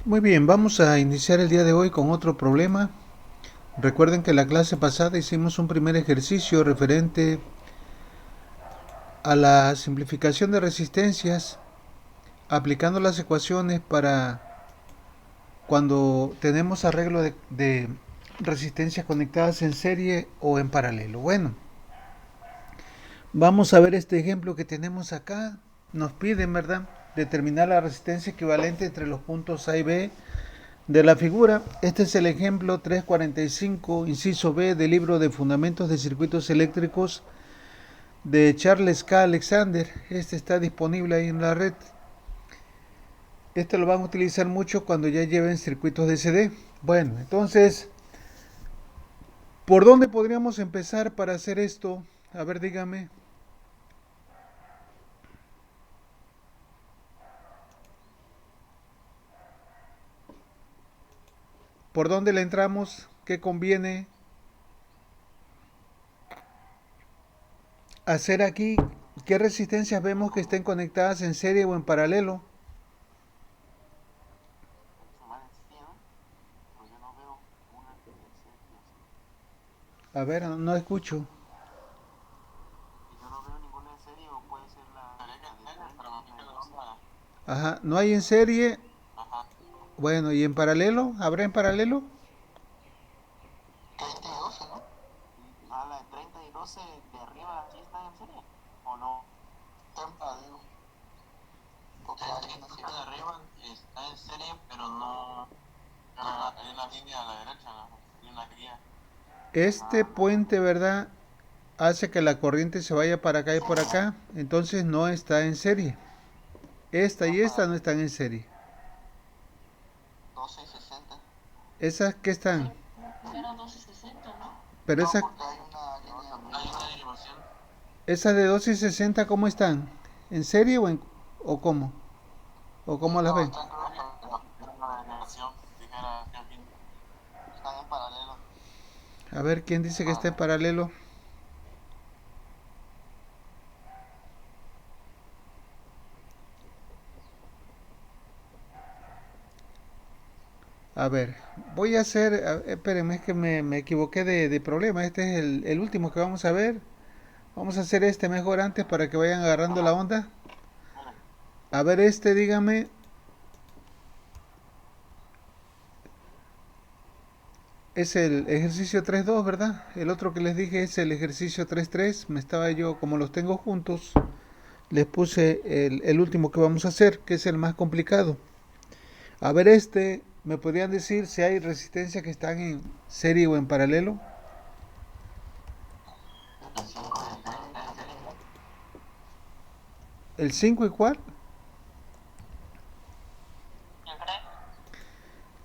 Muy bien, vamos a iniciar el día de hoy con otro problema. Recuerden que la clase pasada hicimos un primer ejercicio referente a la simplificación de resistencias aplicando las ecuaciones para cuando tenemos arreglo de resistencias conectadas en serie o en paralelo. Bueno, vamos a ver este ejemplo que tenemos acá. Nos piden, ¿verdad?, determinar la resistencia equivalente entre los puntos A y B de la figura. Este es el ejemplo 345, inciso B, del libro de Fundamentos de Circuitos Eléctricos de Charles K. Alexander. Este está disponible ahí en la red. Este lo van a utilizar mucho cuando ya lleven circuitos de CD. Bueno, entonces, ¿por dónde podríamos empezar para hacer esto? A ver, dígame. ¿Por dónde le entramos? ¿Qué conviene hacer aquí? ¿Qué resistencias vemos que estén conectadas en serie o en paralelo? A ver, no escucho. Ajá, no hay en serie. Bueno, ¿y en paralelo? ¿Habrá en paralelo? Este puente, ¿verdad?, hace que la corriente se vaya para acá y por acá. Entonces no está en serie. Esta y esta no están en serie. ¿Esas qué están? Pero esas de 12 y 60, ¿cómo están? ¿En serie o cómo? ¿O cómo las ven? A ver, ¿quién dice que está en paralelo? A ver, voy a hacer, espérenme, es que me equivoqué de problema. Este es el último que vamos a ver. Vamos a hacer este mejor antes para que vayan agarrando la onda. A ver, este, dígame. Es el ejercicio 3.2, ¿verdad? El otro que les dije es el ejercicio 3.3. Me estaba yo, como los tengo juntos, les puse el último que vamos a hacer, que es el más complicado. A ver, este, ¿me podrían decir si hay resistencias que están en serie o en paralelo? ¿El 5 y cuál?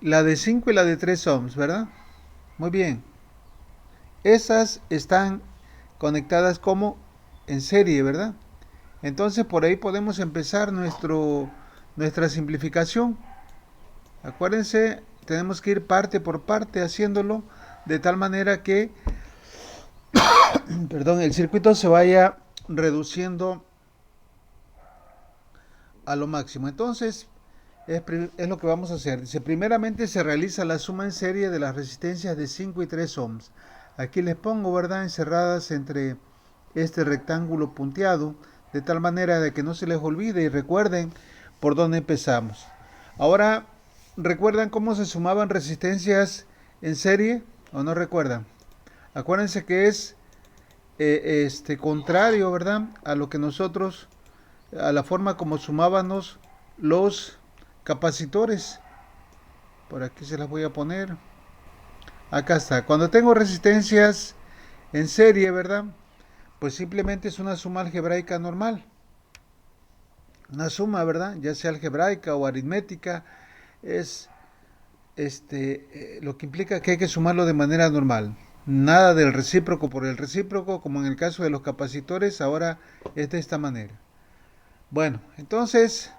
La de 5 y la de 3 ohms, ¿verdad? Muy bien. Esas están conectadas como en serie, ¿verdad? Entonces por ahí podemos empezar nuestra simplificación. Acuérdense, tenemos que ir parte por parte haciéndolo de tal manera que, perdón, el circuito se vaya reduciendo a lo máximo. Entonces, es lo que vamos a hacer. Dice, primeramente se realiza la suma en serie de las resistencias de 5 y 3 ohms. Aquí les pongo, ¿verdad?, encerradas entre este rectángulo punteado, de tal manera de que no se les olvide y recuerden por dónde empezamos. Ahora, ¿recuerdan cómo se sumaban resistencias en serie o no recuerdan? Acuérdense que es contrario, ¿verdad?, a lo que nosotros, a la forma como sumábamos los capacitores. Por aquí se las voy a poner. Acá está. Cuando tengo resistencias en serie, ¿verdad?, pues simplemente es una suma algebraica normal. Una suma, ¿verdad?, ya sea algebraica o aritmética, es lo que implica que hay que sumarlo de manera normal. Nada del recíproco por el recíproco, como en el caso de los capacitores, ahora es de esta manera. Bueno, entonces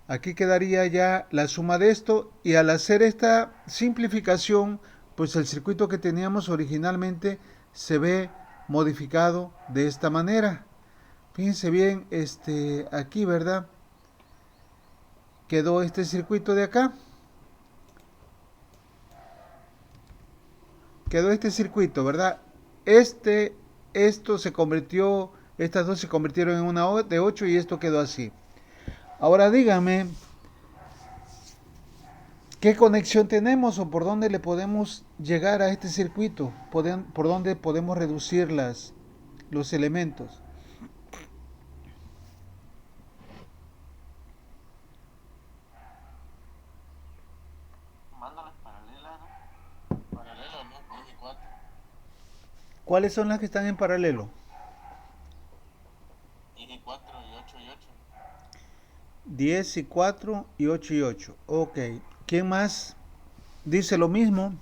aquí quedaría ya la suma de esto, y al hacer esta simplificación, pues el circuito que teníamos originalmente se ve modificado de esta manera. Fíjense bien, aquí, ¿verdad?, quedó este circuito de acá. quedó este circuito, ¿verdad? Esto se convirtió, estas dos se convirtieron en una de 8 y esto quedó así. Ahora dígame, ¿qué conexión tenemos o por dónde le podemos llegar a este circuito? ¿Por dónde podemos reducir los elementos? Mándalas paralelas, ¿no? Paralelas, ¿no? 10 y 4. ¿Cuáles son las que están en paralelo? 10 y 4 y 8 y 8. 10 y 4 y 8 y 8. Ok. ¿Quién más dice lo mismo?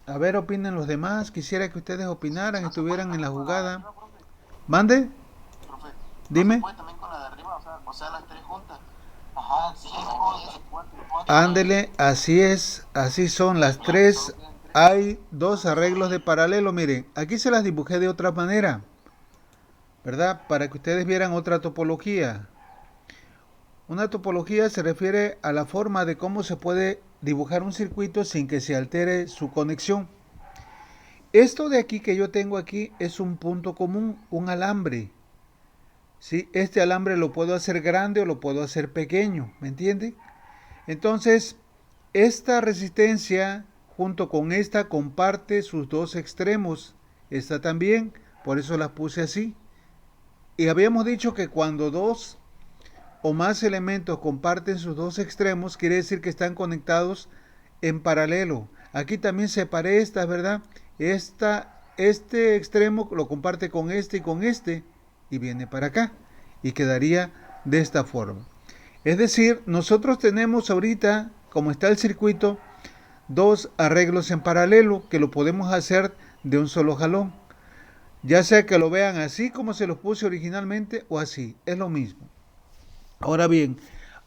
A ver, opinen los demás. Quisiera que ustedes opinaran, estuvieran en la jugada. ¿Mande? Profe, ¿no se Dime. puede también con la de arriba? O sea, las tres juntas. Ajá, 5, 10 y 4 y 4. Ándele, así es, así son las tres. Hay dos arreglos de paralelo. Miren, aquí se las dibujé de otra manera, ¿verdad? Para que ustedes vieran otra topología. Una topología se refiere a la forma de cómo se puede dibujar un circuito sin que se altere su conexión. Esto de aquí que yo tengo aquí es un punto común, un alambre. ¿Sí? Este alambre lo puedo hacer grande o lo puedo hacer pequeño, ¿me entiende? Entonces, esta resistencia junto con esta comparte sus dos extremos. Esta también, por eso las puse así. Y habíamos dicho que cuando dos o más elementos comparten sus dos extremos, quiere decir que están conectados en paralelo. Aquí también separé estas, ¿verdad? Este extremo lo comparte con este y viene para acá y quedaría de esta forma. Es decir, nosotros tenemos ahorita, como está el circuito, dos arreglos en paralelo que lo podemos hacer de un solo jalón. Ya sea que lo vean así como se los puse originalmente o así, es lo mismo. Ahora bien,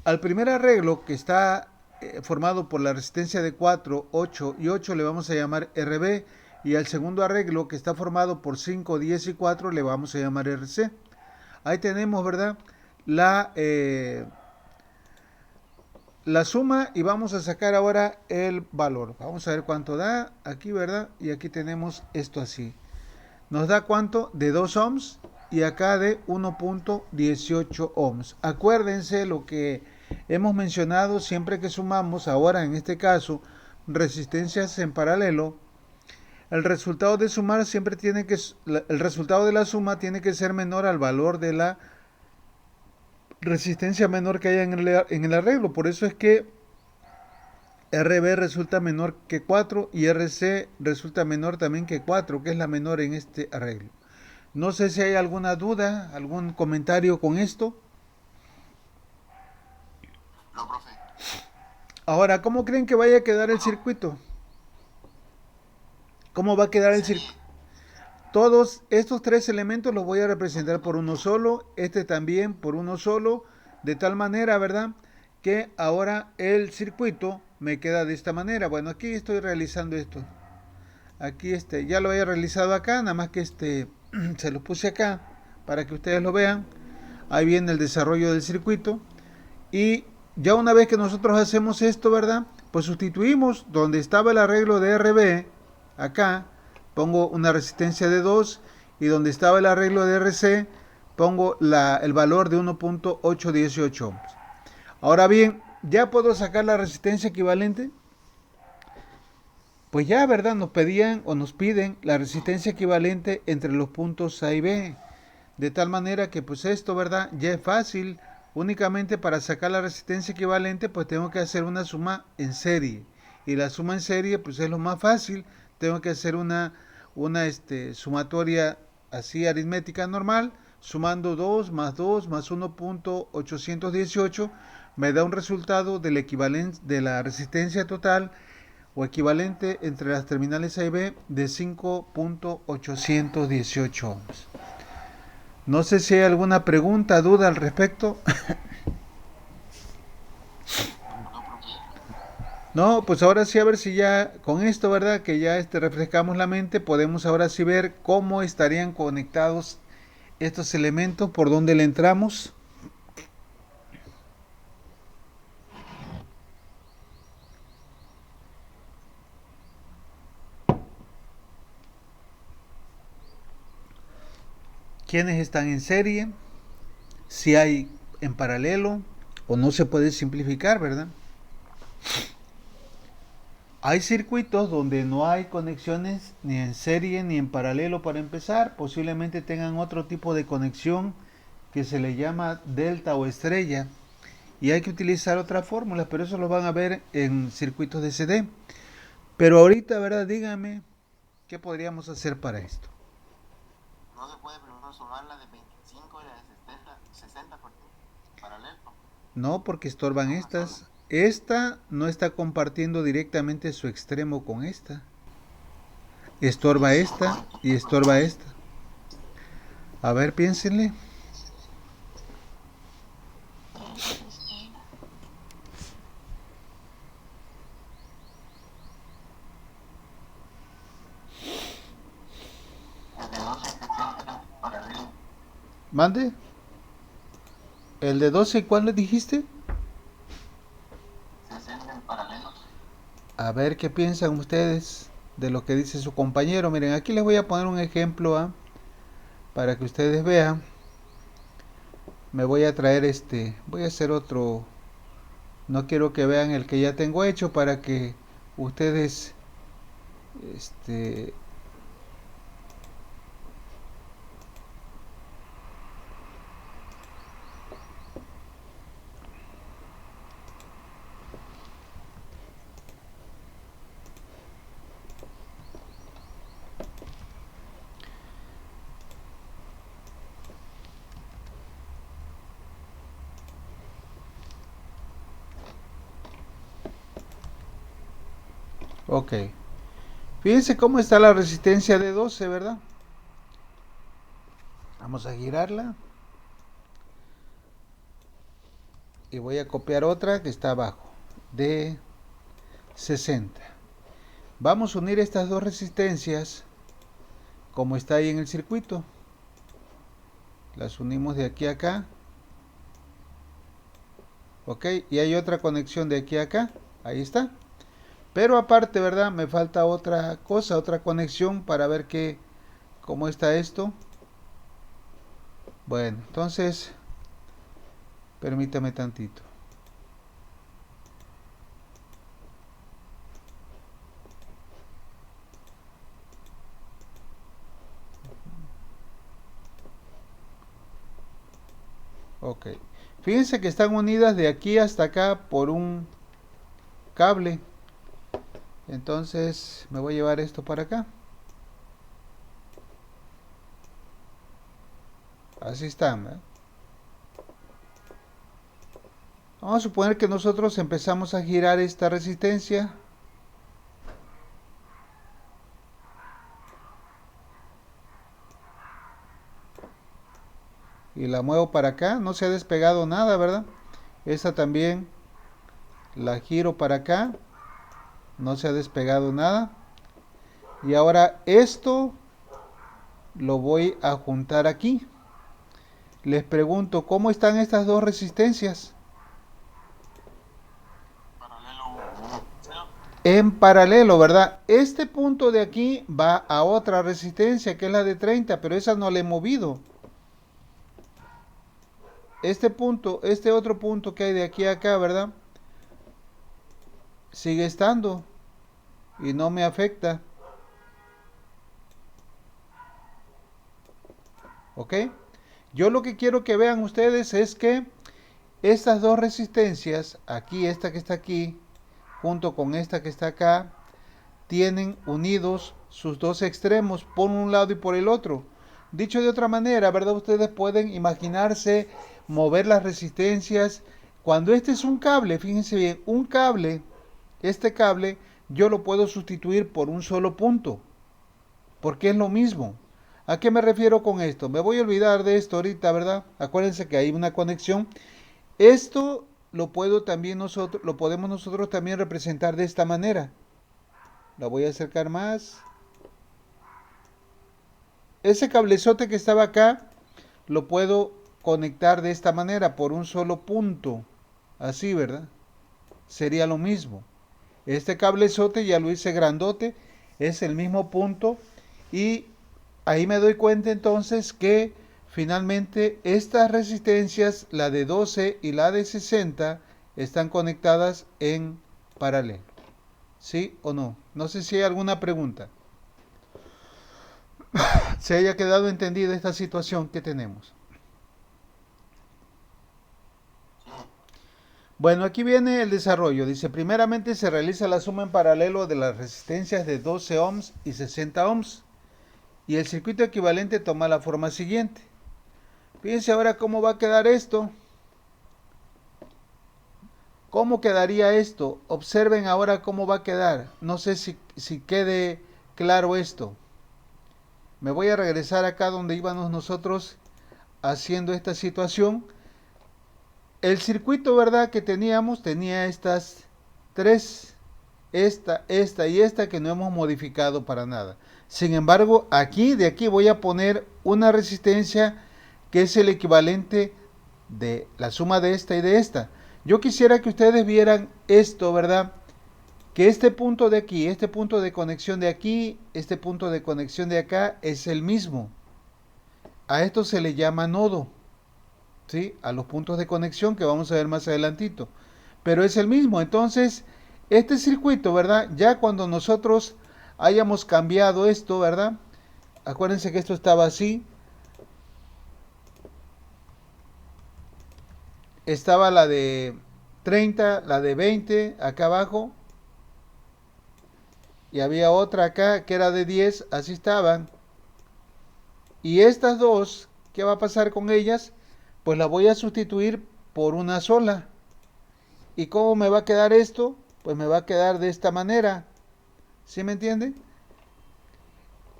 al primer arreglo que está formado por la resistencia de 4, 8 y 8 le vamos a llamar RB, y al segundo arreglo que está formado por 5, 10 y 4 le vamos a llamar RC. Ahí tenemos, ¿verdad? La suma y vamos a sacar ahora el valor. Vamos a ver cuánto da aquí, ¿verdad? Y aquí tenemos esto así. Nos da cuánto de 2 ohms y acá de 1.18 ohms. Acuérdense lo que hemos mencionado siempre que sumamos, ahora en este caso, resistencias en paralelo. El resultado de sumar siempre el resultado de la suma tiene que ser menor al valor de la resistencia menor que haya en el arreglo. Por eso es que RB resulta menor que 4 y RC resulta menor también que 4, que es la menor en este arreglo. No sé si hay alguna duda, algún comentario con esto. No, profe. Ahora, ¿cómo creen que vaya a quedar el circuito? ¿Cómo va a quedar el circuito? Sí. Todos estos tres elementos los voy a representar por uno solo, este también por uno solo, de tal manera, ¿verdad? Que ahora el circuito me queda de esta manera. Bueno, aquí estoy realizando esto. Aquí ya lo he realizado acá, nada más que se lo puse acá para que ustedes lo vean. Ahí viene el desarrollo del circuito. Y ya una vez que nosotros hacemos esto, ¿verdad? Pues sustituimos donde estaba el arreglo de RB, acá, pongo una resistencia de 2 y donde estaba el arreglo de RC, pongo el valor de 1.818 ohms. Ahora bien, ¿ya puedo sacar la resistencia equivalente? Pues ya, ¿verdad? Nos pedían o nos piden la resistencia equivalente entre los puntos A y B. De tal manera que pues esto, ¿verdad? Ya es fácil. Únicamente para sacar la resistencia equivalente pues tengo que hacer una suma en serie. Y la suma en serie pues es lo más fácil. Tengo que hacer una sumatoria así aritmética normal. Sumando 2 más 1.818 me da un resultado del equivalente de la resistencia total o equivalente entre las terminales A y B de 5.818 ohms. No sé si hay alguna pregunta, duda al respecto. No, profe. No, pues ahora sí, a ver si ya con esto, ¿verdad? Que ya refrescamos la mente, podemos ahora sí ver cómo estarían conectados estos elementos, por dónde le entramos. quiénes están en serie, si hay en paralelo o no se puede simplificar, ¿verdad? Hay circuitos donde no hay conexiones ni en serie ni en paralelo para empezar. Posiblemente tengan otro tipo de conexión que se le llama delta o estrella. Y hay que utilizar otras fórmulas, pero eso lo van a ver en circuitos de CD. Pero ahorita, ¿verdad? Dígame, ¿qué podríamos hacer para esto? No se puede primero sumar la de 25 y la de 60 por paralelo. No, porque estorban estas. Esta no está compartiendo directamente su extremo con esta. Estorba esta y estorba esta. A ver, piénsenle. El de 12 y 60 paralelo. Mande. El de 12, ¿cuál le dijiste? 60 en paralelo. A ver qué piensan ustedes de lo que dice su compañero. Miren, aquí les voy a poner un ejemplo para que ustedes vean. Me voy a traer voy a hacer otro. No quiero que vean el que ya tengo hecho para que ustedes este ok. Fíjense cómo está la resistencia de 12, ¿verdad? Vamos a girarla y voy a copiar otra que está abajo de 60. Vamos a unir estas dos resistencias como está ahí en el circuito. Las unimos de aquí a acá. Ok, y hay otra conexión de aquí a acá. Ahí está. Pero aparte, ¿verdad? Me falta otra cosa, otra conexión para ver cómo está esto. Bueno, entonces, permítame tantito. Ok. Fíjense que están unidas de aquí hasta acá por un cable. Entonces, me voy a llevar esto para acá. Así están, ¿verdad? Vamos a suponer que nosotros empezamos a girar esta resistencia. Y la muevo para acá. No se ha despegado nada, ¿verdad? Esta también la giro para acá. No se ha despegado nada. Y ahora esto lo voy a juntar aquí. Les pregunto, ¿cómo están estas dos resistencias? Paralelo. En paralelo, ¿verdad? Este punto de aquí va a otra resistencia que es la de 30, pero esa no la he movido. Este punto, este otro punto que hay de aquí a acá, ¿verdad? Sigue estando y no me afecta. ¿Ok? Yo lo que quiero que vean ustedes es que estas dos resistencias, aquí, esta que está aquí, junto con esta que está acá, tienen unidos sus dos extremos por un lado y por el otro. Dicho de otra manera, ¿verdad? Ustedes pueden imaginarse mover las resistencias. Cuando este es un cable, fíjense bien, un cable, este cable, yo lo puedo sustituir por un solo punto, porque es lo mismo. ¿A qué me refiero con esto? Me voy a olvidar de esto ahorita, ¿verdad? Acuérdense que hay una conexión. Esto lo podemos nosotros también representar de esta manera. La voy a acercar más. Ese cablezote que estaba acá lo puedo conectar de esta manera por un solo punto. Así, ¿verdad? Sería lo mismo. Este cablezote ya lo hice grandote, es el mismo punto y ahí me doy cuenta entonces que finalmente estas resistencias, la de 12 y la de 60, están conectadas en paralelo. ¿Sí o no? No sé si hay alguna pregunta. Se haya quedado entendida esta situación que tenemos. Bueno, aquí viene el desarrollo. Dice, primeramente se realiza la suma en paralelo de las resistencias de 12 ohms y 60 ohms. Y el circuito equivalente toma la forma siguiente. Fíjense ahora cómo va a quedar esto. ¿Cómo quedaría esto? Observen ahora cómo va a quedar. No sé si quede claro esto. Me voy a regresar acá donde íbamos nosotros haciendo esta situación. El circuito, ¿verdad? Que teníamos, tenía estas tres, esta y esta que no hemos modificado para nada. Sin embargo, de aquí voy a poner una resistencia que es el equivalente de la suma de esta y de esta. Yo quisiera que ustedes vieran esto, ¿verdad? Que este punto de aquí, este punto de conexión de aquí, este punto de conexión de acá es el mismo. A esto se le llama nodo, ¿sí? A los puntos de conexión que vamos a ver más adelantito. Pero es el mismo. Entonces, este circuito, ¿verdad? Ya cuando nosotros hayamos cambiado esto, ¿verdad? Acuérdense que esto estaba así. Estaba la de 30, la de 20 acá abajo. Y había otra acá que era de 10, así estaban. Y estas dos, ¿qué va a pasar con ellas? Pues las voy a sustituir por una sola. ¿Y cómo me va a quedar esto? Pues me va a quedar de esta manera. ¿Sí me entienden?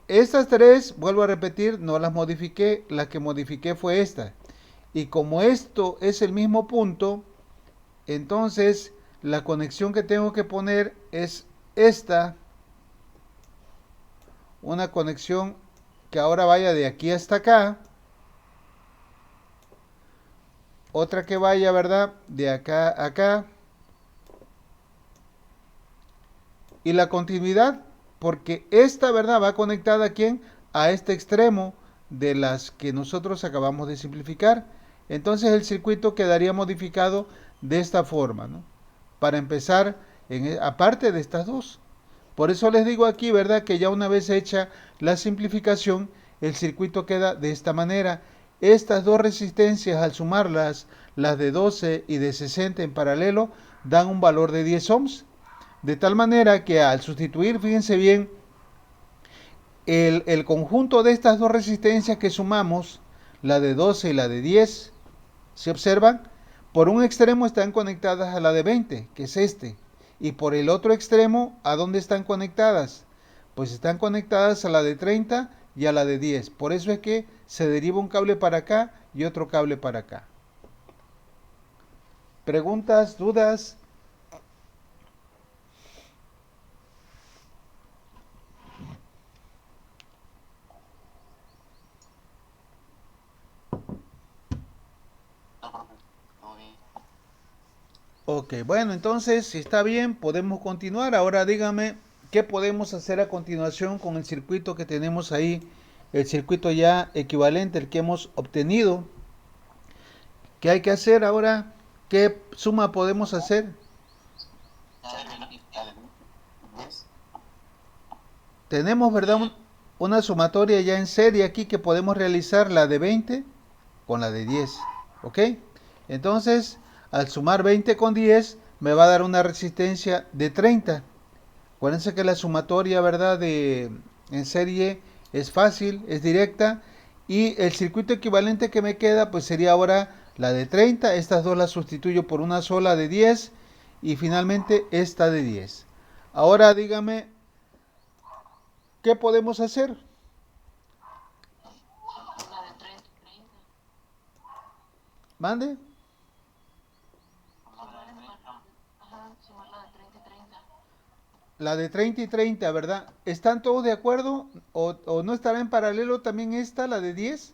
Estas tres, vuelvo a repetir, no las modifiqué. La que modifiqué fue esta. Y como esto es el mismo punto, entonces la conexión que tengo que poner es esta. Una conexión que ahora vaya de aquí hasta acá. Otra que vaya, ¿verdad? De acá a acá. Y la continuidad, porque esta, ¿verdad? Va conectada ¿a quién? A este extremo de las que nosotros acabamos de simplificar. Entonces el circuito quedaría modificado de esta forma, ¿no? Para empezar, aparte de estas dos. Por eso les digo aquí, ¿verdad? Que ya una vez hecha la simplificación, el circuito queda de esta manera. Estas dos resistencias, al sumarlas, las de 12 y de 60 en paralelo, dan un valor de 10 ohms. De tal manera que al sustituir, fíjense bien, el conjunto de estas dos resistencias que sumamos, la de 12 y la de 10, ¿se observan? Por un extremo están conectadas a la de 20, que es este. Y por el otro extremo, ¿a dónde están conectadas? Pues están conectadas a la de 30 y a la de 10. Por eso es que se deriva un cable para acá y otro cable para acá. ¿Preguntas, dudas? Ok, bueno, entonces, si está bien, podemos continuar. Ahora dígame, ¿qué podemos hacer a continuación con el circuito que tenemos ahí? El circuito ya equivalente, el que hemos obtenido. ¿Qué hay que hacer ahora? ¿Qué suma podemos hacer? Tenemos, ¿verdad? Una sumatoria ya en serie aquí que podemos realizar, la de 20 con la de 10. ¿Ok? Entonces, al sumar 20 con 10, me va a dar una resistencia de 30. Acuérdense que la sumatoria, ¿verdad? En serie es fácil, es directa. Y el circuito equivalente que me queda, pues sería ahora la de 30. Estas dos las sustituyo por una sola de 10. Y finalmente esta de 10. Ahora dígame, ¿qué podemos hacer? La de 30 y 30. ¿Mande? Sumar la de 30 y 30. La de 30 y 30, ¿verdad? ¿Están todos de acuerdo? ¿O no estará en paralelo también esta, la de 10?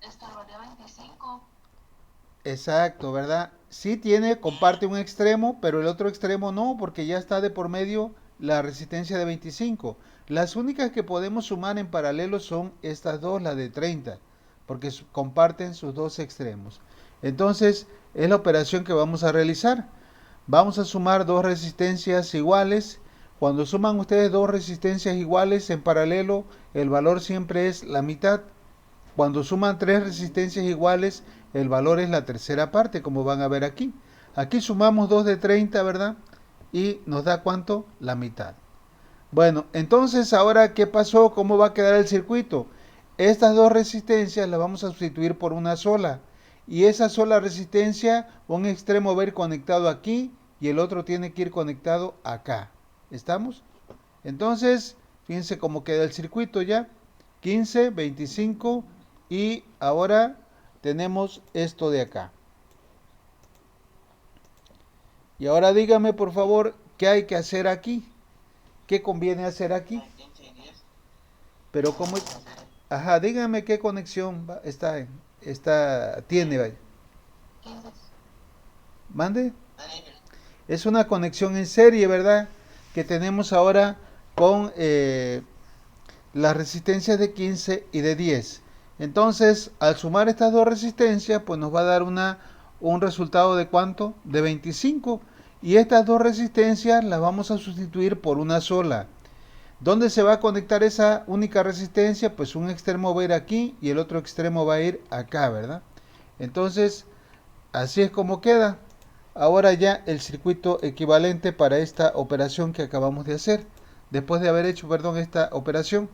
Esta valía 25. Exacto, ¿verdad? Sí tiene, comparte un extremo, pero el otro extremo no, porque ya está de por medio la resistencia de 25. Las únicas que podemos sumar en paralelo son estas dos, la de 30, porque comparten sus dos extremos. Entonces, es la operación que vamos a realizar. Vamos a sumar dos resistencias iguales. Cuando suman ustedes dos resistencias iguales en paralelo, el valor siempre es la mitad. Cuando suman tres resistencias iguales, el valor es la tercera parte, como van a ver aquí. Aquí sumamos 2 de 30, ¿verdad? Y nos da ¿cuánto? La mitad. Bueno, entonces ahora, ¿qué pasó? ¿Cómo va a quedar el circuito? Estas dos resistencias las vamos a sustituir por una sola. Y esa sola resistencia, un extremo va a ir conectado aquí y el otro tiene que ir conectado acá. ¿Estamos? Entonces, fíjense cómo queda el circuito ya. 15, 25 y ahora tenemos esto de acá. Y ahora dígame por favor, ¿qué hay que hacer aquí? ¿Qué conviene hacer aquí? 15 y 10. Pero cómo... Ajá, dígame qué conexión tiene. 15. Mande. Es una conexión en serie, ¿verdad? Que tenemos ahora con las resistencias de 15 y de 10. Entonces, al sumar estas dos resistencias, pues nos va a dar un resultado de ¿cuánto? De 25. Y estas dos resistencias las vamos a sustituir por una sola. ¿Dónde se va a conectar esa única resistencia? Pues un extremo va a ir aquí y el otro extremo va a ir acá, ¿verdad? Entonces, así es como queda. Ahora ya el circuito equivalente para esta operación que acabamos de hacer. Después de haber hecho, esta operación.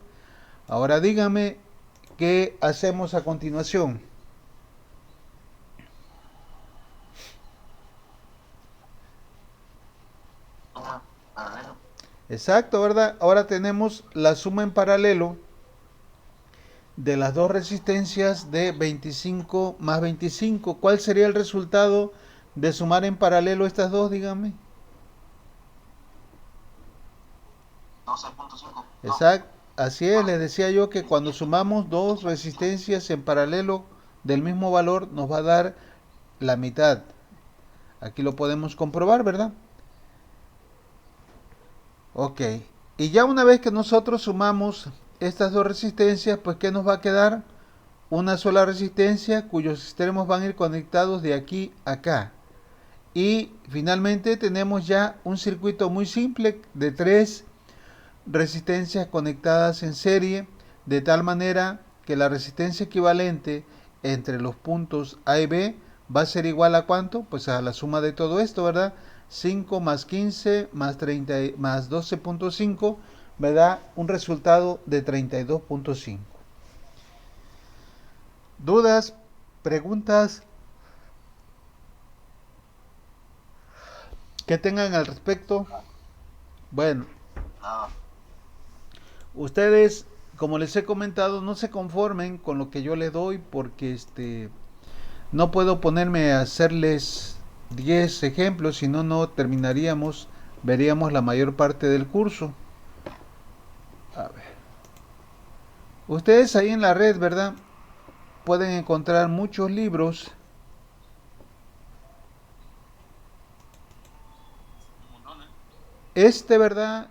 Ahora dígame qué hacemos a continuación. Suma paralelo. Exacto, ¿verdad? Ahora tenemos la suma en paralelo de las dos resistencias de 25 más 25. ¿Cuál sería el resultado de sumar en paralelo estas dos, dígame? 12.5. Exacto, así es, les decía yo que cuando sumamos dos resistencias en paralelo del mismo valor nos va a dar la mitad. Aquí lo podemos comprobar, ¿verdad? Ok, y ya una vez que nosotros sumamos estas dos resistencias, pues ¿qué nos va a quedar? Una sola resistencia cuyos extremos van a ir conectados de aquí a acá. Y finalmente tenemos ya un circuito muy simple de tres resistencias conectadas en serie, de tal manera que la resistencia equivalente entre los puntos A y B va a ser igual a ¿cuánto? Pues a la suma de todo esto, ¿verdad? 5 más 15 más 30 más 12.5 me da un resultado de 32.5. ¿Dudas? ¿Preguntas que tengan al respecto? Bueno, No. ustedes, como les he comentado, no se conformen con lo que yo les doy porque no puedo ponerme a hacerles 10 ejemplos, si no, no terminaríamos, veríamos la mayor parte del curso. A ver. Ustedes ahí en la red, ¿verdad? Pueden encontrar muchos libros. ¿Verdad?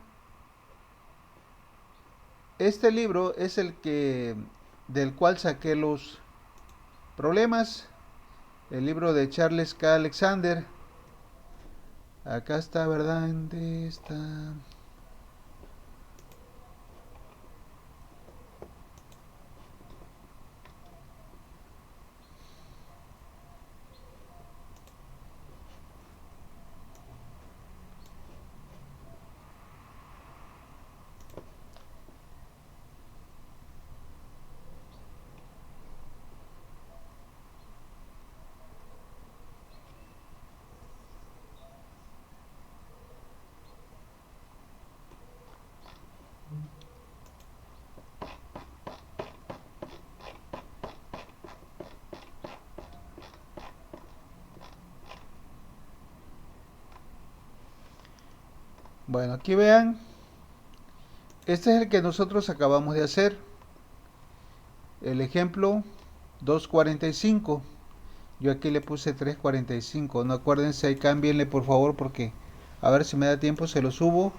Este libro es del cual saqué los problemas. El libro de Charles K. Alexander. Acá está, ¿verdad? ¿Dónde está? Bueno, aquí vean. Este es el que nosotros acabamos de hacer. El ejemplo 245. Yo aquí le puse 345. No, acuérdense, ahí cámbienle por favor porque a ver si me da tiempo, se lo subo.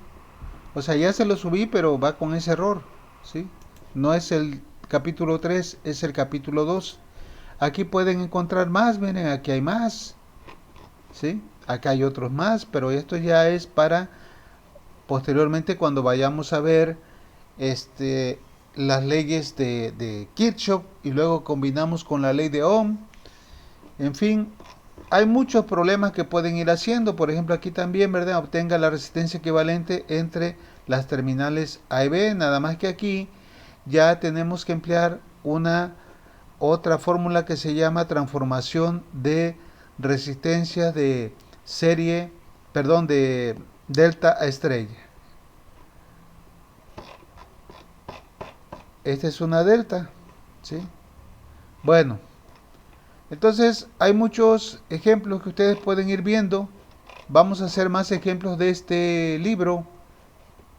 O sea, ya se lo subí, pero va con ese error, ¿sí? No es el capítulo 3, es el capítulo 2. Aquí pueden encontrar más, miren, aquí hay más, ¿sí? Acá hay otros más, pero esto ya es para posteriormente cuando vayamos a ver este, las leyes de Kirchhoff y luego combinamos con la ley de Ohm. En fin, hay muchos problemas que pueden ir haciendo. Por ejemplo, aquí también, ¿verdad? Obtenga la resistencia equivalente entre las terminales A y B. Nada más que aquí ya tenemos que emplear una otra fórmula que se llama transformación de resistencia de serie, perdón, de delta a estrella. Esta es una delta, ¿sí? Bueno, entonces hay muchos ejemplos que ustedes pueden ir viendo. Vamos a hacer más ejemplos de este libro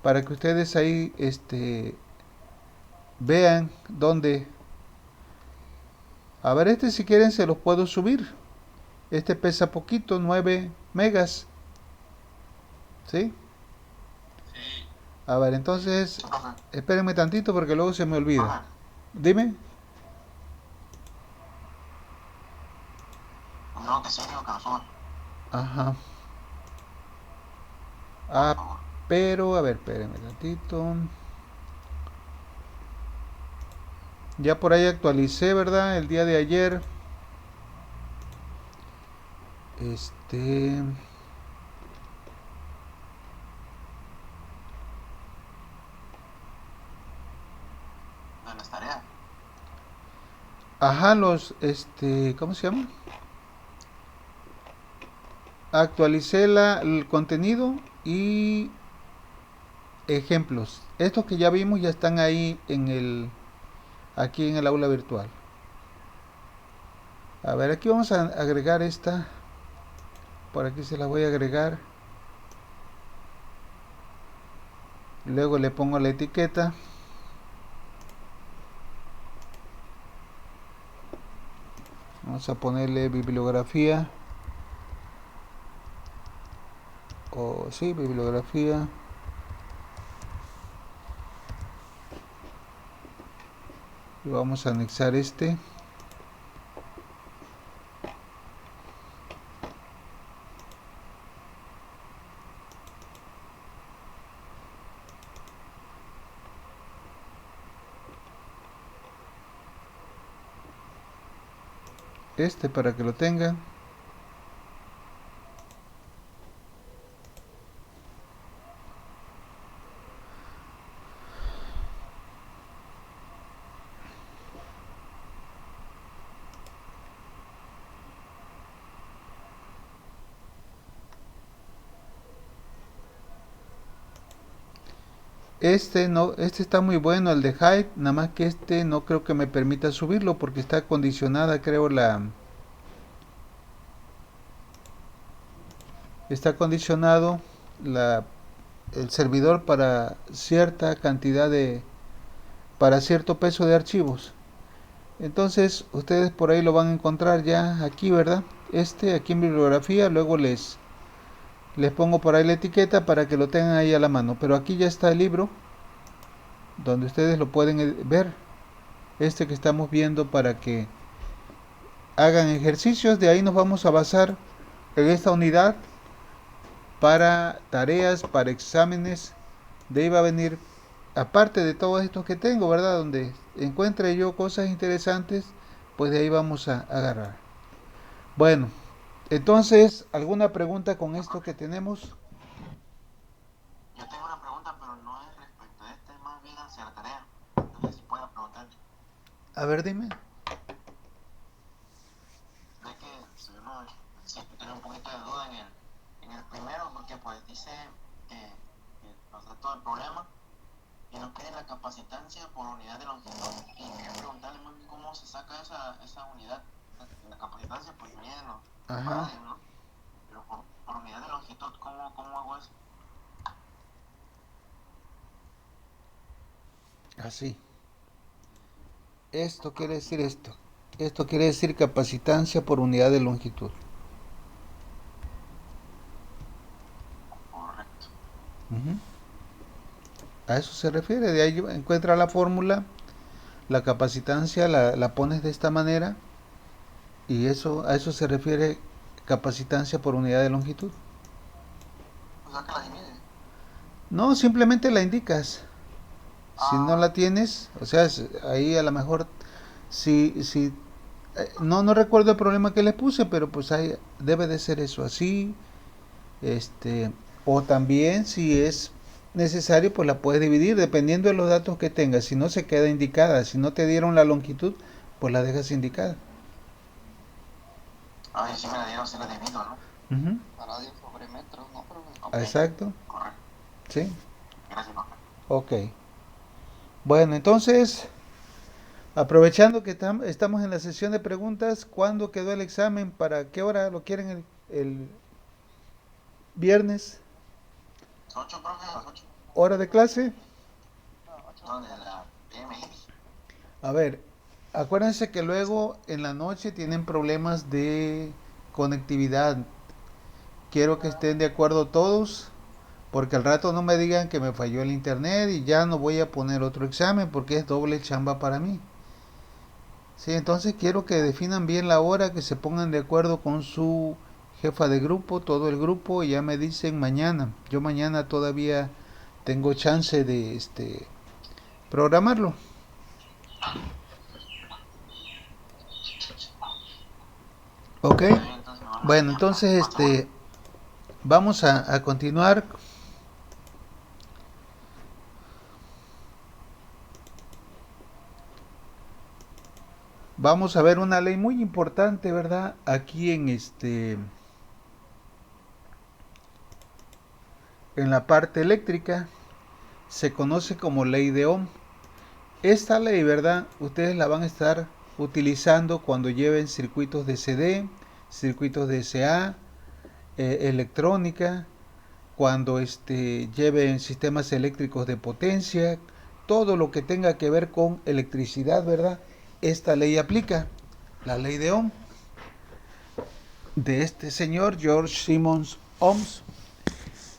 para que ustedes ahí vean dónde. A ver, este si quieren se los puedo subir. Este pesa poquito, 9 megas, ¿sí? Sí, A ver, entonces, profe, espérenme tantito porque luego se me olvida. profe. Dime. No, que sí, digo que lo suba, Ajá. por Ah, favor. pero, a ver, espérenme tantito. Ya por ahí actualicé, ¿verdad? El día de ayer. Este. De las tareas. Ajá, ¿cómo se llama? Actualicé el contenido y ejemplos. Estos que ya vimos ya están ahí aquí en el aula virtual. A ver, aquí vamos a agregar esta. Por aquí se la voy a agregar. Luego le pongo la etiqueta. Vamos a ponerle bibliografía. O sí, bibliografía. Y vamos a anexar este. Este para que lo tengan. Este no, este está muy bueno, el de Hype, nada más que este no creo que me permita subirlo porque está condicionada, creo está condicionado la, el servidor para cierta cantidad para cierto peso de archivos. Entonces, ustedes por ahí lo van a encontrar ya aquí, ¿verdad? Aquí en bibliografía, luego les pongo por ahí la etiqueta para que lo tengan ahí a la mano. Pero aquí ya está el libro, donde ustedes lo pueden ver. Que estamos viendo para que hagan ejercicios. De ahí nos vamos a basar en esta unidad para tareas, para exámenes. De ahí va a venir, aparte de todos estos que tengo, ¿verdad? Donde encuentre yo cosas interesantes, pues de ahí vamos a agarrar. Bueno, entonces, ¿alguna pregunta con esto que tenemos? Yo tengo una pregunta, pero no es respecto a este, es más bien hacia la tarea. No sé si pueda preguntar. A ver, dime. De que si uno siempre tiene un poquito de duda en el primero, porque pues dice que nos da todo el problema y nos pide la capacitancia por unidad de longitud. Y quería preguntarle más bien cómo se saca esa unidad. La capacitancia pues viene en los Ajá. radios, ¿no? Pero por unidad de longitud, ¿cómo hago eso? Así. Esto quiere decir esto. Esto quiere decir capacitancia por unidad de longitud. Correcto. Ujú. A eso se refiere. De ahí encuentra la fórmula, la capacitancia, la pones de esta manera y eso a eso se refiere capacitancia por unidad de longitud. O sea que la divide. No, simplemente la indicas. Si no la tienes, o sea, ahí a lo mejor, si no recuerdo el problema que le puse, pero pues ahí debe de ser eso así, o también si es necesario, pues la puedes dividir dependiendo de los datos que tengas. Si no se queda indicada, si no te dieron la longitud, pues la dejas indicada. Ay, sí me la dieron, sí la divido, ¿no? Ujú. Radio sobre metros, ¿no? Ok. Exacto. Correcto. Sí. Gracias, profe. Ok. Bueno, entonces, aprovechando que estamos en la sesión de preguntas, ¿cuándo quedó el examen? ¿Para qué hora lo quieren el viernes? 8, profe, a las 8. ¿Hora de clase? No, de la PM. A ver, acuérdense que luego en la noche tienen problemas de conectividad. Quiero que estén de acuerdo todos, porque al rato no me digan que me falló el internet y ya no voy a poner otro examen porque es doble chamba para mí. Sí, entonces quiero que definan bien la hora, que se pongan de acuerdo con su jefa de grupo, todo el grupo, y ya me dicen mañana. Yo mañana todavía tengo chance de programarlo. Ok. Bueno, entonces vamos a continuar. Vamos a ver una ley muy importante, ¿verdad? Aquí en la parte eléctrica se conoce como ley de Ohm. Esta ley, ¿verdad? Ustedes la van a estar utilizando cuando lleven circuitos de CD, circuitos de SA, electrónica, cuando lleven sistemas eléctricos de potencia, todo lo que tenga que ver con electricidad, ¿verdad? Esta ley aplica, la ley de Ohm, de este señor George Simmons Ohms.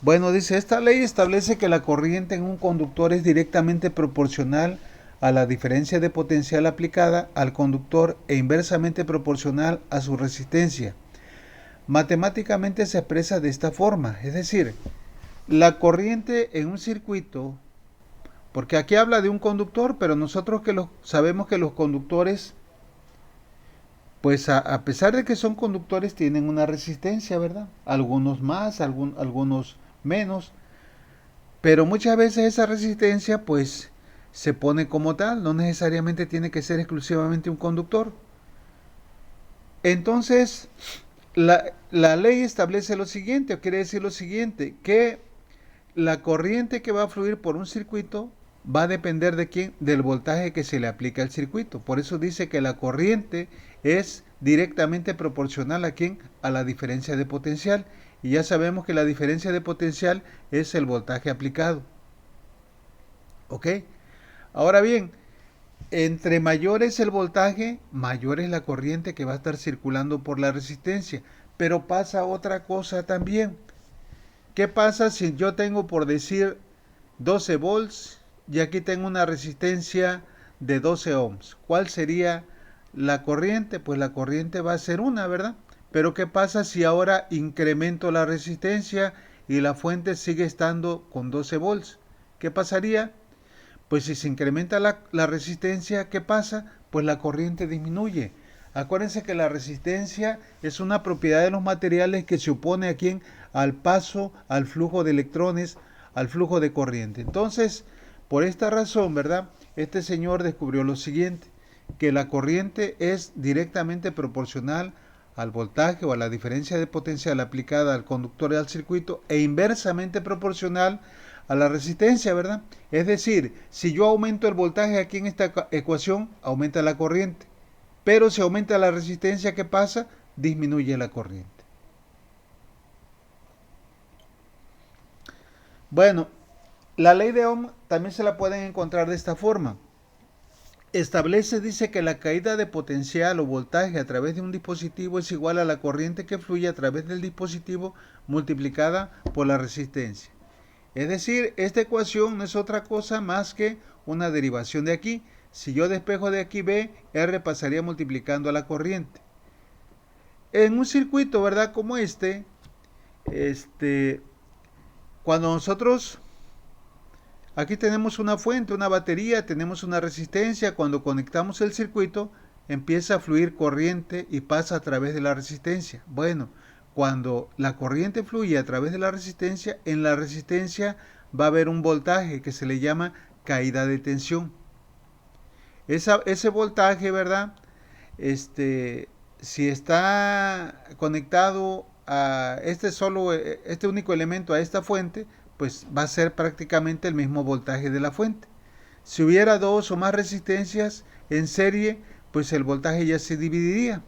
Bueno, dice, esta ley establece que la corriente en un conductor es directamente proporcional a la diferencia de potencial aplicada al conductor e inversamente proporcional a su resistencia. Matemáticamente se expresa de esta forma, es decir, la corriente en un circuito, porque aquí habla de un conductor, pero nosotros sabemos que los conductores, pues a pesar de que son conductores, tienen una resistencia, ¿verdad? Algunos más, algunos menos, pero muchas veces esa resistencia, pues, se pone como tal, no necesariamente tiene que ser exclusivamente un conductor. Entonces, la ley establece lo siguiente, o quiere decir lo siguiente, que la corriente que va a fluir por un circuito va a depender de quién, del voltaje que se le aplica al circuito. Por eso dice que la corriente es directamente proporcional a quién, a la diferencia de potencial. Y ya sabemos que la diferencia de potencial es el voltaje aplicado. ¿Ok? Ahora bien, entre mayor es el voltaje, mayor es la corriente que va a estar circulando por la resistencia. Pero pasa otra cosa también. ¿Qué pasa si yo tengo, por decir, 12 volts y aquí tengo una resistencia de 12 ohms? ¿Cuál sería la corriente? Pues la corriente va a ser una, ¿verdad? Pero ¿qué pasa si ahora incremento la resistencia y la fuente sigue estando con 12 volts? ¿Qué pasaría? Pues si se incrementa la resistencia, ¿qué pasa? Pues la corriente disminuye. Acuérdense que la resistencia es una propiedad de los materiales que se opone a quién, al paso, al flujo de electrones, al flujo de corriente. Entonces, por esta razón, ¿verdad? Este señor descubrió lo siguiente, que la corriente es directamente proporcional al voltaje o a la diferencia de potencial aplicada al conductor y al circuito e inversamente proporcional a la resistencia, ¿verdad? Es decir, si yo aumento el voltaje aquí en esta ecuación, aumenta la corriente. Pero si aumenta la resistencia, ¿qué pasa? Disminuye la corriente. Bueno, la ley de Ohm también se la pueden encontrar de esta forma. Establece, dice que la caída de potencial o voltaje a través de un dispositivo es igual a la corriente que fluye a través del dispositivo multiplicada por la resistencia. Es decir, esta ecuación no es otra cosa más que una derivación de aquí. Si yo despejo de aquí B, R pasaría multiplicando a la corriente. En un circuito, ¿verdad? Como cuando nosotros, aquí tenemos una fuente, una batería, tenemos una resistencia, cuando conectamos el circuito, empieza a fluir corriente y pasa a través de la resistencia. Bueno, cuando la corriente fluye a través de la resistencia, en la resistencia va a haber un voltaje que se le llama caída de tensión. Ese voltaje, ¿verdad? Si está conectado a este único elemento, a esta fuente, pues va a ser prácticamente el mismo voltaje de la fuente. Si hubiera dos o más resistencias en serie, pues el voltaje ya se dividiría.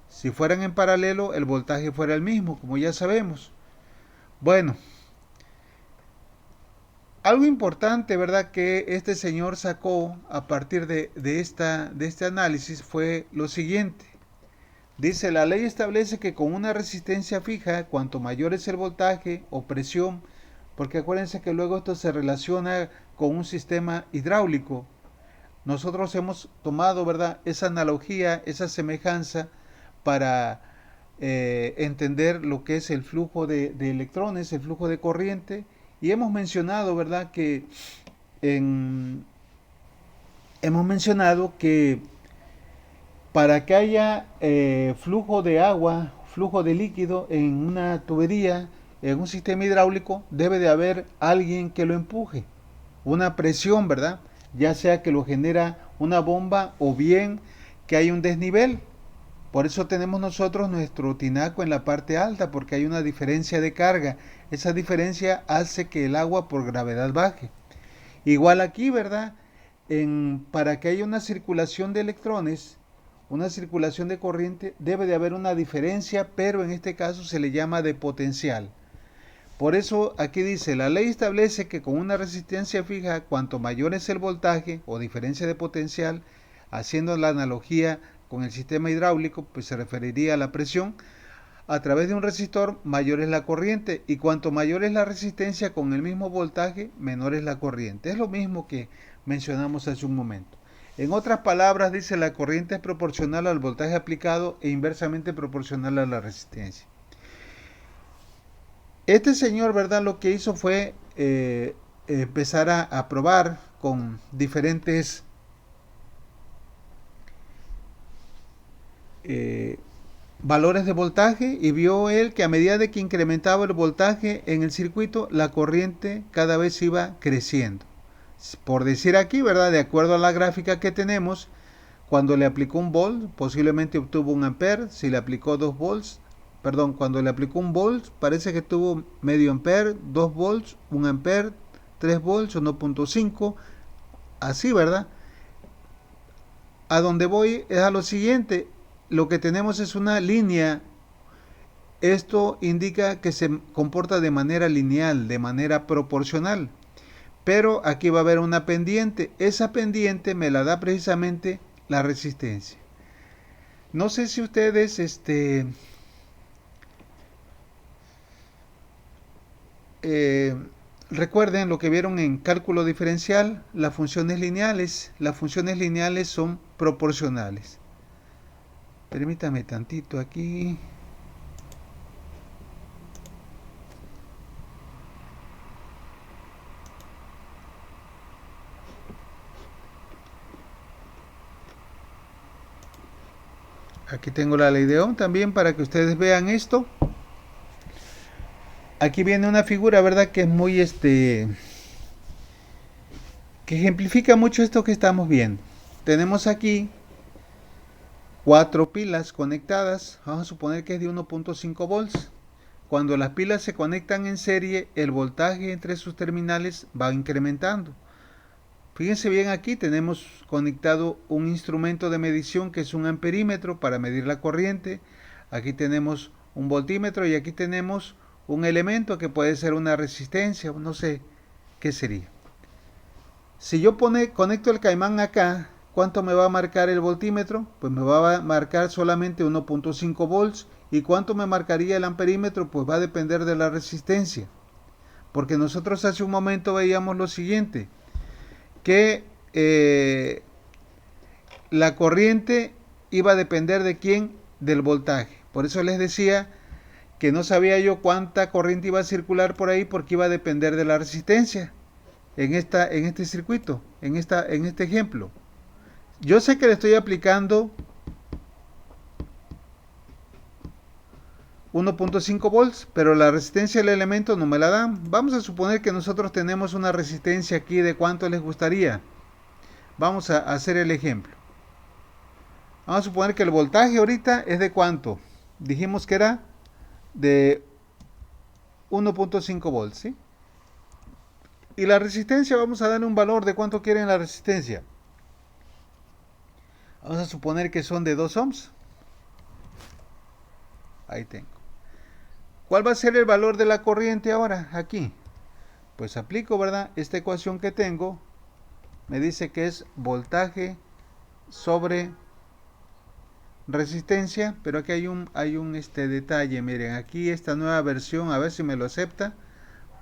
Si fueran en paralelo, el voltaje fuera el mismo, como ya sabemos. Bueno, algo importante, ¿verdad?, que este señor sacó a partir de este análisis fue lo siguiente. Dice, la ley establece que con una resistencia fija, cuanto mayor es el voltaje o presión, porque acuérdense que luego esto se relaciona con un sistema hidráulico. Nosotros hemos tomado, ¿verdad?, esa analogía, esa semejanza para entender lo que es el flujo de electrones, el flujo de corriente, y hemos mencionado, ¿verdad?, hemos mencionado que para que haya flujo de agua, flujo de líquido en una tubería, en un sistema hidráulico, debe de haber alguien que lo empuje, una presión, ¿verdad? Ya sea que lo genera una bomba o bien que hay un desnivel. Por eso tenemos nosotros nuestro tinaco en la parte alta, porque hay una diferencia de carga. Esa diferencia hace que el agua por gravedad baje. Igual aquí, ¿verdad? Para que haya una circulación de electrones, una circulación de corriente, debe de haber una diferencia, pero en este caso se le llama de potencial. Por eso aquí dice, la ley establece que con una resistencia fija, cuanto mayor es el voltaje o diferencia de potencial, haciendo la analogía con el sistema hidráulico, pues se referiría a la presión, a través de un resistor mayor es la corriente, y cuanto mayor es la resistencia con el mismo voltaje, menor es la corriente. Es lo mismo que mencionamos hace un momento. En otras palabras, dice, la corriente es proporcional al voltaje aplicado e inversamente proporcional a la resistencia. Este señor, ¿verdad?, lo que hizo fue empezar a probar con diferentes valores de voltaje, y vio él que a medida de que incrementaba el voltaje en el circuito, la corriente cada vez iba creciendo. Por decir aquí, ¿verdad?, de acuerdo a la gráfica que tenemos, cuando le aplicó un volt, posiblemente obtuvo un ampere. Si le aplicó 2 volts, cuando le aplicó un volt, parece que tuvo medio ampere, 2 volts, 1 ampere, 3 volts, 1.5, así, ¿verdad? A donde voy es a lo siguiente, lo que tenemos es una línea. Esto indica que se comporta de manera lineal, de manera proporcional. Pero aquí va a haber una pendiente. Esa pendiente me la da precisamente la resistencia. No sé si ustedes recuerden lo que vieron en cálculo diferencial, las funciones lineales. Las funciones lineales son proporcionales. Permítame tantito aquí. Aquí tengo la ley de Ohm también para que ustedes vean esto. Aquí viene una figura, ¿verdad?, que es muy que ejemplifica mucho esto que estamos viendo. Tenemos aquí 4 pilas conectadas, vamos a suponer que es de 1.5 volts. Cuando las pilas se conectan en serie, el voltaje entre sus terminales va incrementando. Fíjense bien, aquí tenemos conectado un instrumento de medición que es un amperímetro para medir la corriente. Aquí tenemos un voltímetro y aquí tenemos un elemento que puede ser una resistencia, no sé qué sería. Si yo conecto el caimán acá, ¿cuánto me va a marcar el voltímetro? Pues me va a marcar solamente 1.5 volts. ¿Y cuánto me marcaría el amperímetro? Pues va a depender de la resistencia. Porque nosotros hace un momento veíamos lo siguiente, que la corriente iba a depender de quién, del voltaje. Por eso les decía que no sabía yo cuánta corriente iba a circular por ahí porque iba a depender de la resistencia en este circuito, en este ejemplo. Yo sé que le estoy aplicando 1.5 volts, pero la resistencia del elemento no me la dan. Vamos a suponer que nosotros tenemos una resistencia aquí de cuánto les gustaría. Vamos a hacer el ejemplo. Vamos a suponer que el voltaje ahorita es de cuánto. Dijimos que era de 1.5 volts, ¿sí? Y la resistencia, vamos a darle un valor de cuánto quieren la resistencia. Vamos a suponer que son de 2 ohms. Ahí tengo. ¿Cuál va a ser el valor de la corriente ahora? Aquí. Pues aplico, ¿verdad? Esta ecuación que tengo me dice que es voltaje sobre resistencia, pero aquí hay un detalle. Miren, aquí esta nueva versión, a ver si me lo acepta,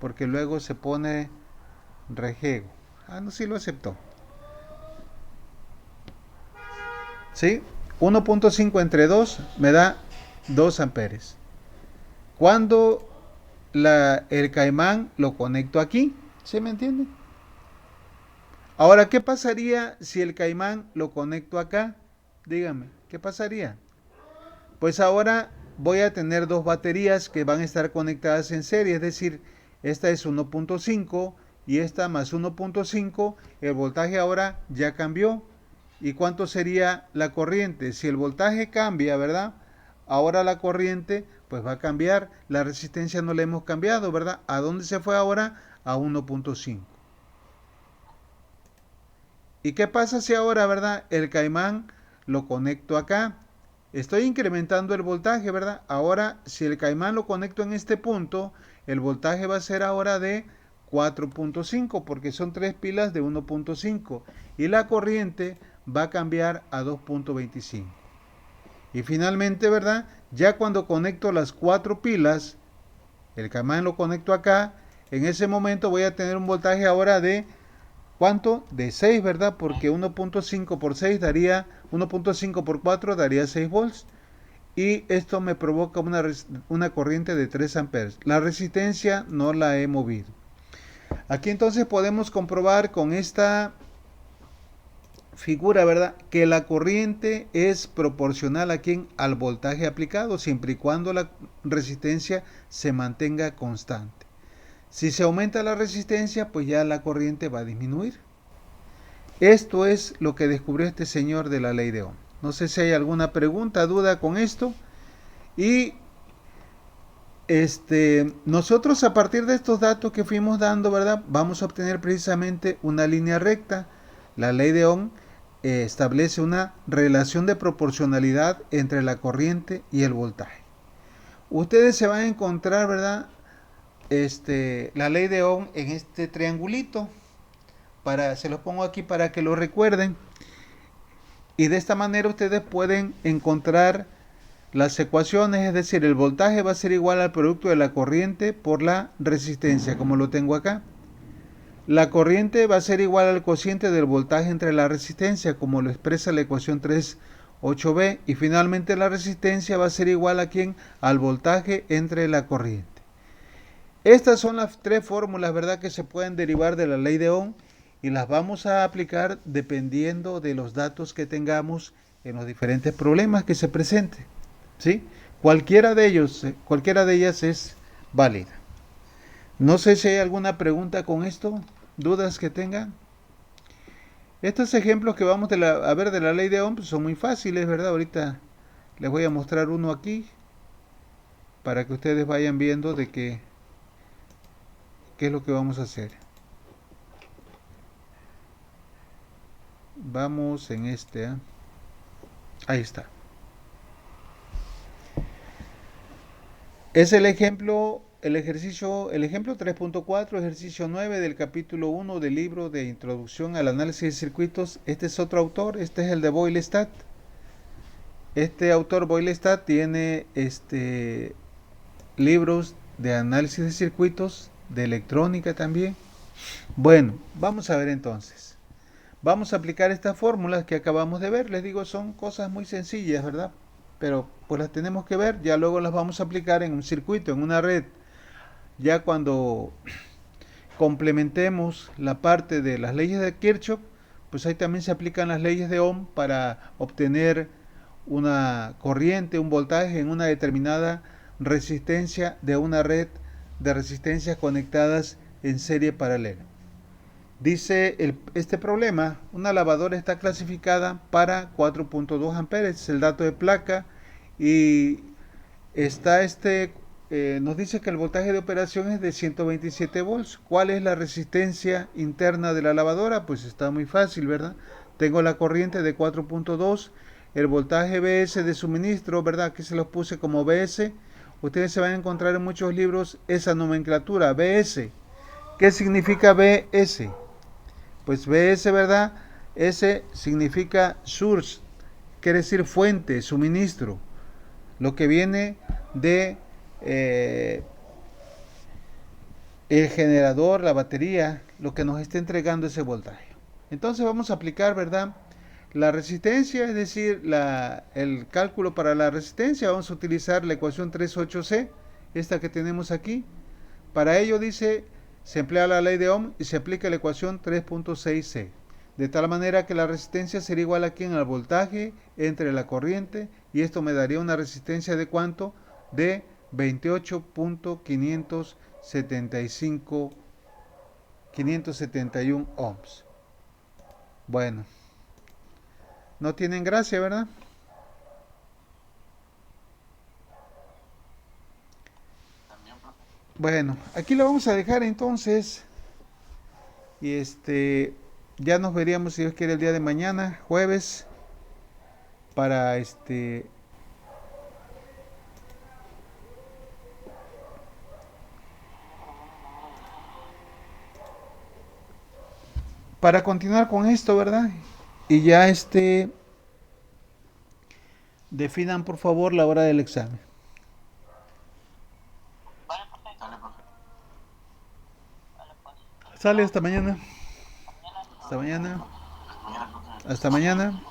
porque luego se pone rejego. Ah, no, sí lo aceptó. ¿Sí? 1.5 entre 2 me da 2 amperes. Cuando el caimán lo conecto aquí, ¿sí me entiende? Ahora, ¿qué pasaría si el caimán lo conecto acá? Dígame, ¿qué pasaría? Pues ahora voy a tener dos baterías que van a estar conectadas en serie, es decir, esta es 1.5 y esta más 1.5, el voltaje ahora ya cambió. ¿Y cuánto sería la corriente? Si el voltaje cambia, ¿verdad? Ahora la corriente pues va a cambiar, la resistencia no la hemos cambiado, ¿verdad? ¿A dónde se fue ahora? A 1.5. ¿Y qué pasa si ahora, verdad, el caimán lo conecto acá? Estoy incrementando el voltaje, ¿verdad? Ahora, si el caimán lo conecto en este punto, el voltaje va a ser ahora de 4.5, porque son 3 pilas de 1.5. Y la corriente va a cambiar a 2.25. Y finalmente, ¿verdad? Ya cuando conecto las 4 pilas, el caimán lo conecto acá, en ese momento voy a tener un voltaje ahora de ¿cuánto? De 6, ¿verdad? Porque 1.5 por 6 daría, 1.5 por 4 daría 6 volts. Y esto me provoca una corriente de 3 amperes. La resistencia no la he movido. Aquí entonces podemos comprobar con esta figura, ¿verdad? Que la corriente es proporcional a quién, al voltaje aplicado, siempre y cuando la resistencia se mantenga constante. Si se aumenta la resistencia, pues ya la corriente va a disminuir. Esto es lo que descubrió este señor de la ley de Ohm. No sé si hay alguna pregunta, duda con esto. Y nosotros a partir de estos datos que fuimos dando, ¿verdad? Vamos a obtener precisamente una línea recta. La ley de Ohm establece una relación de proporcionalidad entre la corriente y el voltaje. Ustedes se van a encontrar, ¿verdad? La ley de Ohm en este triangulito. Se los pongo aquí para que lo recuerden. Y de esta manera ustedes pueden encontrar las ecuaciones, es decir, el voltaje va a ser igual al producto de la corriente por la resistencia, como lo tengo acá. La corriente va a ser igual al cociente del voltaje entre la resistencia, como lo expresa la ecuación 3.8b. Y finalmente la resistencia va a ser igual a ¿quién? Al voltaje entre la corriente. Estas son las tres fórmulas, ¿verdad?, que se pueden derivar de la ley de Ohm y las vamos a aplicar dependiendo de los datos que tengamos en los diferentes problemas que se presenten, ¿sí? Cualquiera de ellas es válida. No sé si hay alguna pregunta con esto, dudas que tengan. Estos ejemplos que vamos a ver de la ley de Ohm pues son muy fáciles, ¿verdad? Ahorita les voy a mostrar uno aquí para que ustedes vayan viendo de qué es lo que vamos a hacer. Vamos en ahí está. Es el ejemplo 3.4, ejercicio 9 del capítulo 1 del libro de Introducción al Análisis de Circuitos. Este es otro autor, este es el de Boylestad. Este autor Boylestad tiene libros de análisis de circuitos de electrónica también. Bueno, vamos a ver entonces. Vamos a aplicar estas fórmulas que acabamos de ver. Les digo, son cosas muy sencillas, ¿verdad? Pero pues las tenemos que ver, ya luego las vamos a aplicar en un circuito, en una red. Ya cuando complementemos la parte de las leyes de Kirchhoff, pues ahí también se aplican las leyes de Ohm para obtener una corriente, un voltaje en una determinada resistencia de una red de resistencias conectadas en serie paralela. Dice este problema, una lavadora está clasificada para 4.2 amperes, es el dato de placa, y está nos dice que el voltaje de operación es de 127 volts. ¿Cuál es la resistencia interna de la lavadora? Pues está muy fácil, ¿verdad? Tengo la corriente de 4.2, el voltaje BS de suministro, ¿verdad? Aquí se los puse como BS. Ustedes se van a encontrar en muchos libros esa nomenclatura, BS. ¿Qué significa BS? Pues BS, ¿verdad? S significa source, quiere decir fuente, suministro. Lo que viene de el generador, la batería, lo que nos está entregando ese voltaje. Entonces vamos a aplicar, ¿verdad? La resistencia, es decir, el cálculo para la resistencia, vamos a utilizar la ecuación 38C, esta que tenemos aquí. Para ello dice, se emplea la ley de Ohm y se aplica la ecuación 3.6C. De tal manera que la resistencia sería igual aquí en el voltaje entre la corriente, y esto me daría una resistencia de ¿cuánto? De 571 ohms. Bueno, no tienen gracia, ¿verdad? También, profe. Bueno, aquí lo vamos a dejar entonces. Y ya nos veríamos si Dios quiere el día de mañana, jueves, para para continuar con esto, ¿verdad? Y ya definan por favor la hora del examen. Dale, profe. Sale hasta mañana. Hasta mañana. Mañana, profe. Hasta mañana.